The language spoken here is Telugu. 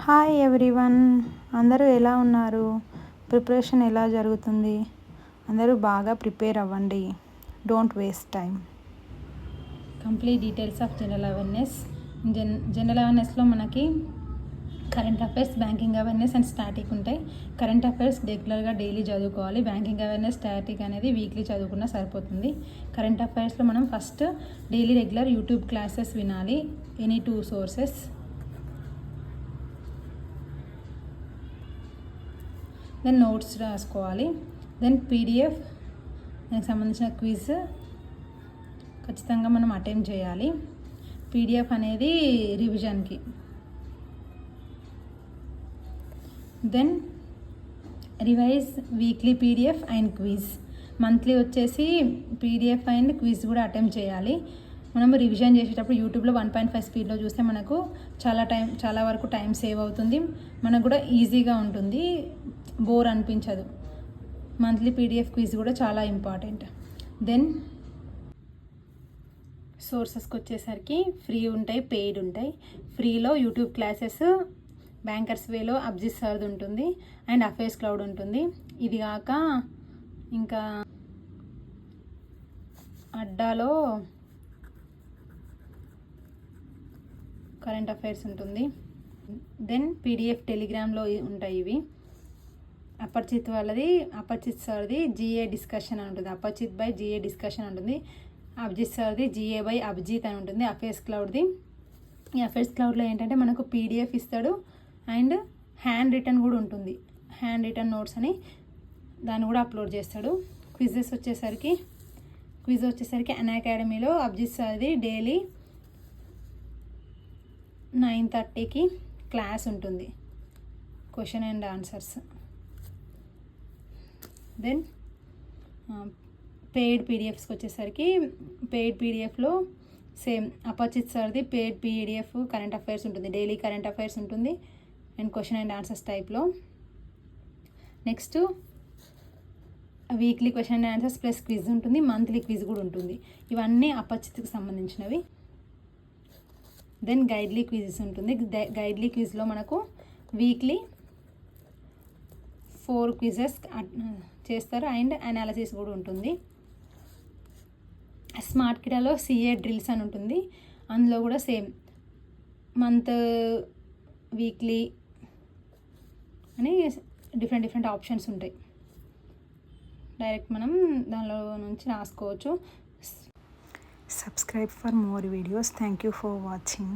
హాయ్ ఎవ్రీవన్, అందరూ ఎలా ఉన్నారు? ప్రిపరేషన్ ఎలా జరుగుతుంది? అందరూ బాగా ప్రిపేర్ అవ్వండి. Don't waste time. Complete details of general awareness. General అవేర్నెస్లో మనకి current affairs, banking awareness and static ఉంటాయి. కరెంట్ అఫైర్స్ రెగ్యులర్గా డైలీ చదువుకోవాలి. బ్యాంకింగ్ అవేర్నెస్, స్టాటిక్ అనేది వీక్లీ చదువుకున్నా సరిపోతుంది. కరెంట్ అఫైర్స్లో మనం first daily regular YouTube classes వినాలి, ఎనీ 2 సోర్సెస్. దెన్ నోట్స్ రాసుకోవాలి. దెన్ పీడిఎఫ్, దానికి సంబంధించిన క్విజ్ ఖచ్చితంగా మనం అటెంప్ట్ చేయాలి. పీడిఎఫ్ అనేది రివిజన్కి. Then revise weekly PDF and quiz. Monthly వచ్చేసి పీడిఎఫ్ అండ్ క్విజ్ కూడా అటెంప్ట్ చేయాలి. మనము రివిజన్ చేసేటప్పుడు యూట్యూబ్లో 1.5 స్పీడ్లో చూస్తే మనకు చాలా వరకు టైం సేవ్ అవుతుంది. మనకు కూడా ఈజీగా ఉంటుంది, బోర్ అనిపించదు. మంత్లీ పీడిఎఫ్ క్విజ్ కూడా చాలా ఇంపార్టెంట్. దెన్ సోర్సెస్కి వచ్చేసరికి ఫ్రీ ఉంటాయి, పెయిడ్ ఉంటాయి. ఫ్రీలో యూట్యూబ్ క్లాసెస్ బ్యాంకర్స్ వేలో అబ్జిత్ సార్ది ఉంటుంది అండ్ అఫేర్స్ క్లౌడ్ ఉంటుంది. ఇది కాక ఇంకా అడ్డాలో కరెంట్ అఫైర్స్ ఉంటుంది. దెన్ పీడిఎఫ్ టెలిగ్రామ్లో ఉంటాయి ఇవి. అపరిచిత్ వాళ్ళది, అపరిచిత్ సార్ది జిఏ డిస్కషన్ అని ఉంటుంది. అపరిచిత్ బై జిఏ డిస్కషన్ ఉంటుంది. అభిజిత్ సార్ది జిఏ బై అభిజిత్ అని ఉంటుంది. అఫేర్స్ క్లౌడ్ది. ఈ అఫేర్స్ క్లౌడ్లో ఏంటంటే మనకు పీడిఎఫ్ ఇస్తాడు అండ్ హ్యాండ్ రిటర్న్ కూడా ఉంటుంది. హ్యాండ్ రిటర్న్ నోట్స్ అని దాన్ని కూడా అప్లోడ్ చేస్తాడు. క్విజ్ వచ్చేసరికి అన్ అకాడమీలో అభిజిత్ సార్ది డైలీ 9:30కి క్లాస్ ఉంటుంది, question and answers. Then paid పీడిఎఫ్స్కి వచ్చేసరికి పెయిడ్ పీడిఎఫ్లో సేమ్ అపరిచిత్ సార్ది పెయిడ్ పీడిఎఫ్ కరెంట్ అఫైర్స్ ఉంటుంది. డైలీ కరెంట్ అఫైర్స్ ఉంటుంది అండ్ క్వశ్చన్ అండ్ ఆన్సర్స్ టైప్లో. Next weekly question and answers plus quiz ఉంటుంది. మంత్లీ క్విజ్ కూడా ఉంటుంది. ఇవన్నీ అపరిచిత్కి సంబంధించినవి. దెన్ గైడ్లీ క్విజెస్ ఉంటుంది. గైడ్లీ క్విజ్లో మనకు వీక్లీ 4 క్విజెస్ చేస్తారు అండ్ అనాలిసిస్ కూడా ఉంటుంది. స్మార్ట్ కిడాలో సిఏ డ్రిల్స్ అని ఉంటుంది. అందులో కూడా సేమ్ మంత్, వీక్లీ అని డిఫరెంట్ ఆప్షన్స్ ఉంటాయి. డైరెక్ట్ మనం దానిలో నుంచి రాసుకోవచ్చు. Subscribe for more videos. Thank you for watching.